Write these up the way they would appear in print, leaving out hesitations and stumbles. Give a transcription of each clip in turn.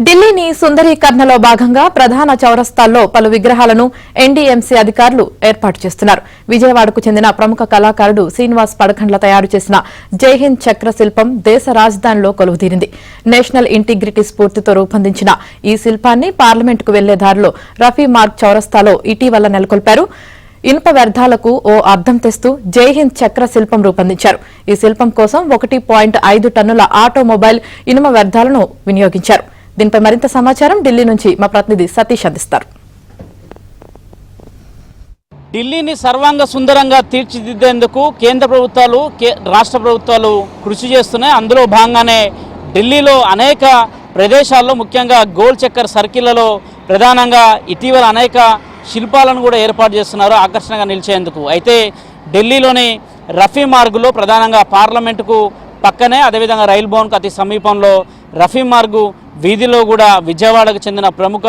ఢిల్లీని సుందరీకరణలో భాగంగా ప్రధాన చౌరస్తాల్లో పలు విగ్రహాలను ఎన్డీఎంసీ అధికారులు ఏర్పాటు చేస్తున్నారు. విజయవాడకు చెందిన ప్రముఖ కళాకారుడు శ్రీనివాస్ పడకండ్ల తయారు చేసిన జైహింద్ చక్ర శిల్పం దేశ రాజధానిలో కొలువుదీరింది. నేషనల్ ఇంటిగ్రిటీ స్ఫూర్తితో రూపొందించిన ఈ శిల్పాన్ని పార్లమెంటుకు వెళ్లే దారిలో రఫీ మార్గ్ చౌరస్తాలో ఇటీవల నెలకొల్పారు. ఇనుప వ్యర్థాలకు ఓ అర్థం తెస్తూ జైహింద్ చక్ర శిల్పం రూపొందించారు. ఈ శిల్పం కోసం 1.5 టన్నుల ఆటోమొబైల్ ఇనుప వ్యర్థాలను వినియోగించారు. దీనిపై మరింత సమాచారం ఢిల్లీ నుంచి మా ప్రతినిధి సతీష్ అందిస్తారు. ఢిల్లీని సర్వాంగ సుందరంగా తీర్చిదిద్దేందుకు కేంద్ర ప్రభుత్వాలు రాష్ట్ర ప్రభుత్వాలు కృషి చేస్తున్నాయి. అందులో భాగంగానే ఢిల్లీలో అనేక ప్రదేశాల్లో ముఖ్యంగా గోల్ చక్కర్ సర్కిళ్లలో ప్రధానంగా ఇటీవల అనేక శిల్పాలను కూడా ఏర్పాటు చేస్తున్నారు ఆకర్షణగా నిలిచేందుకు. అయితే ఢిల్లీలోని రఫీ మార్గులో ప్రధానంగా పార్లమెంటుకు పక్కనే అదేవిధంగా రైల్ భవన్కు అతి సమీపంలో రఫీ మార్గు వీధిలో కూడా విజయవాడకు చెందిన ప్రముఖ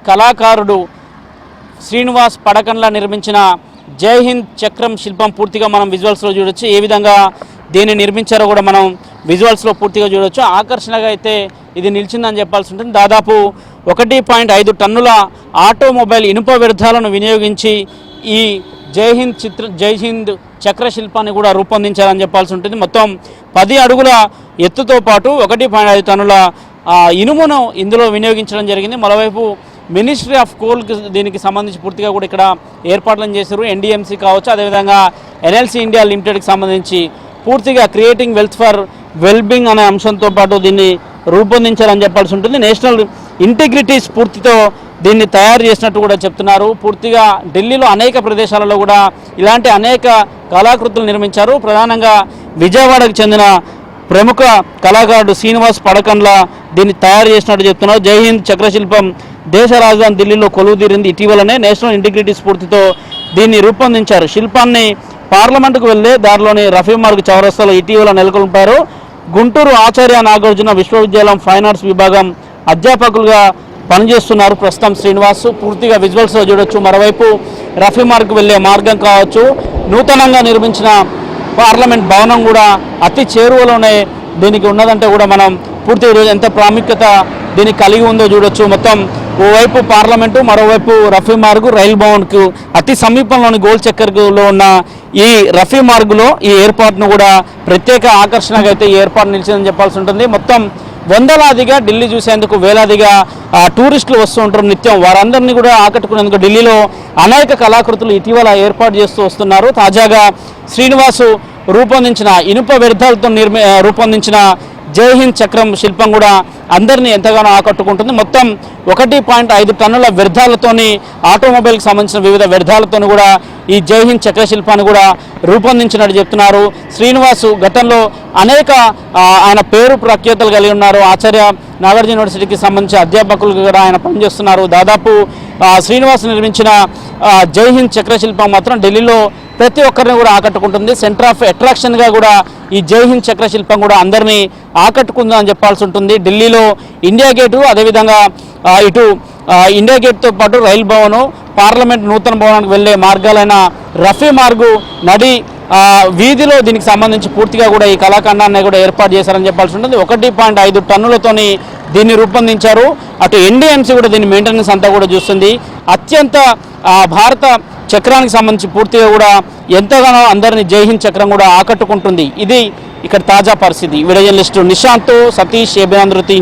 కళాకారుడు శ్రీనివాస్ పడకండ్ల నిర్మించిన జైహింద్ చక్రం శిల్పం పూర్తిగా మనం విజువల్స్లో చూడొచ్చు. ఏ విధంగా దీన్ని నిర్మించారో కూడా మనం విజువల్స్లో పూర్తిగా చూడొచ్చు. ఆకర్షణగా అయితే ఇది నిలిచిందని చెప్పాల్సి ఉంటుంది. దాదాపు 1.5 టన్నుల ఆటోమొబైల్ ఇనుప వ్యర్థాలను వినియోగించి ఈ జైహింద్ చక్ర శిల్పాన్ని కూడా రూపొందించారని చెప్పాల్సి ఉంటుంది. మొత్తం 10 అడుగుల ఎత్తుతో పాటు 1.5 టన్నుల ఇనుమును ఇందులో వినియోగించడం జరిగింది. మరోవైపు మినిస్ట్రీ ఆఫ్ కోల్ దీనికి సంబంధించి పూర్తిగా కూడా ఇక్కడ ఏర్పాట్లను చేశారు. ఎన్డీఎంసీ కావచ్చు, అదేవిధంగా ఎన్ఎల్సీ ఇండియా లిమిటెడ్కి సంబంధించి పూర్తిగా క్రియేటింగ్ వెల్త్ ఫర్ వెల్బింగ్ అనే అంశంతో పాటు దీన్ని రూపొందించాలని చెప్పాల్సి ఉంటుంది. నేషనల్ ఇంటిగ్రిటీ స్ఫూర్తితో దీన్ని తయారు చేసినట్టు కూడా చెప్తున్నారు. పూర్తిగా ఢిల్లీలో అనేక ప్రదేశాలలో కూడా ఇలాంటి అనేక కళాకృతులు నిర్మించారు. ప్రధానంగా విజయవాడకు చెందిన ప్రముఖ కళాకారుడు శ్రీనివాస్ పడకండ్ల దీన్ని తయారు చేసినట్టు చెప్తున్నారు. జైహింద్ చక్రశిల్పం దేశ రాజధాని ఢిల్లీలో కొలువుదీరింది. ఇటీవలనే నేషనల్ ఇంటిగ్రిటీ స్ఫూర్తితో దీన్ని రూపొందించారు. శిల్పాన్ని పార్లమెంటుకు వెళ్లే దారిలోని రఫీ మార్గ్ చౌరస్తాలో ఇటీవల నెలకొల్పారు. గుంటూరు ఆచార్య నాగార్జున విశ్వవిద్యాలయం ఫైన్ ఆర్ట్స్ విభాగం అధ్యాపకులుగా పనిచేస్తున్నారు ప్రస్తుతం శ్రీనివాస్. పూర్తిగా విజువల్స్లో చూడొచ్చు. మరోవైపు రఫీ మార్గ్ వెళ్లే మార్గం కావచ్చు, నూతనంగా నిర్మించిన పార్లమెంట్ భవనం కూడా అతి చేరువలోనే దీనికి ఉన్నదంటే కూడా మనం పూర్తిగా ఈరోజు ఎంత ప్రాముఖ్యత దీనికి కలిగి ఉందో చూడొచ్చు. మొత్తం ఓవైపు పార్లమెంటు, మరోవైపు రఫీ మార్గు, రైల్ భవన్కు అతి సమీపంలోని గోల్ చక్కర్లో ఉన్న ఈ రఫీ మార్గులో ఈ ఏర్పాటును కూడా ప్రత్యేక ఆకర్షణగా అయితే ఈ ఏర్పాటు నిలిచిందని చెప్పాల్సి ఉంటుంది. మొత్తం వందలాదిగా ఢిల్లీ చూసేందుకు వేలాదిగా టూరిస్టులు వస్తూ ఉంటారు నిత్యం. వారందరినీ కూడా ఆకట్టుకునేందుకు ఢిల్లీలో అనేక కళాకృతులు ఇటీవల ఏర్పాటు చేస్తూ వస్తున్నారు. తాజాగా శ్రీనివాసు రూపొందించిన ఇనుప వ్యర్థాలతో రూపొందించిన జైహింద్ చక్రం శిల్పం కూడా అందరినీ ఎంతగానో ఆకట్టుకుంటుంది. మొత్తం 1.5 టన్నుల వ్యర్థాలతోని ఆటోమొబైల్కి సంబంధించిన వివిధ వ్యర్థాలతోని కూడా ఈ జైహింద్ చక్ర శిల్పాన్ని కూడా రూపొందించినట్టు చెప్తున్నారు. శ్రీనివాసు గతంలో అనేక ఆయన పేరు ప్రఖ్యాతలు కలిగి ఉన్నారు. ఆచార్య నాగార్జున యూనివర్సిటీకి సంబంధించిన అధ్యాపకులు కూడా ఆయన పనిచేస్తున్నారు. దాదాపు శ్రీనివాసు నిర్మించిన జైహింద్ చక్ర శిల్పం మాత్రం ఢిల్లీలో ప్రతి ఒక్కరిని కూడా ఆకట్టుకుంటుంది. సెంటర్ ఆఫ్ అట్రాక్షన్గా కూడా ఈ జైహింద్ చక్ర శిల్పం కూడా అందరినీ ఆకట్టుకుందని చెప్పాల్సి ఉంటుంది. ఢిల్లీలో ఇండియా గేటు, అదేవిధంగా ఇటు ఇండియా గేట్తో పాటు రైల్ భవను, పార్లమెంట్ నూతన భవనానికి వెళ్లే మార్గాలైన రఫీ మార్గు నడి వీధిలో దీనికి సంబంధించి పూర్తిగా కూడా ఈ కళాఖండాన్ని కూడా ఏర్పాటు చేశారని చెప్పాల్సి ఉంటుంది. 1.5 టన్నులతోని దీన్ని రూపొందించారు. అటు ఎన్డీఎంసీ కూడా దీని మెయింటెనెన్స్ అంతా కూడా చూస్తుంది. అత్యంత భారత చక్రానికి సంబంధించి పూర్తిగా కూడా ఎంతగానో అందరినీ జైహింద్ చక్రం కూడా ఆకట్టుకుంటుంది. ఇది ఇక్కడ తాజా పరిస్థితి. Video journalist Nishant, Satish, ఏబినంద్రుతి.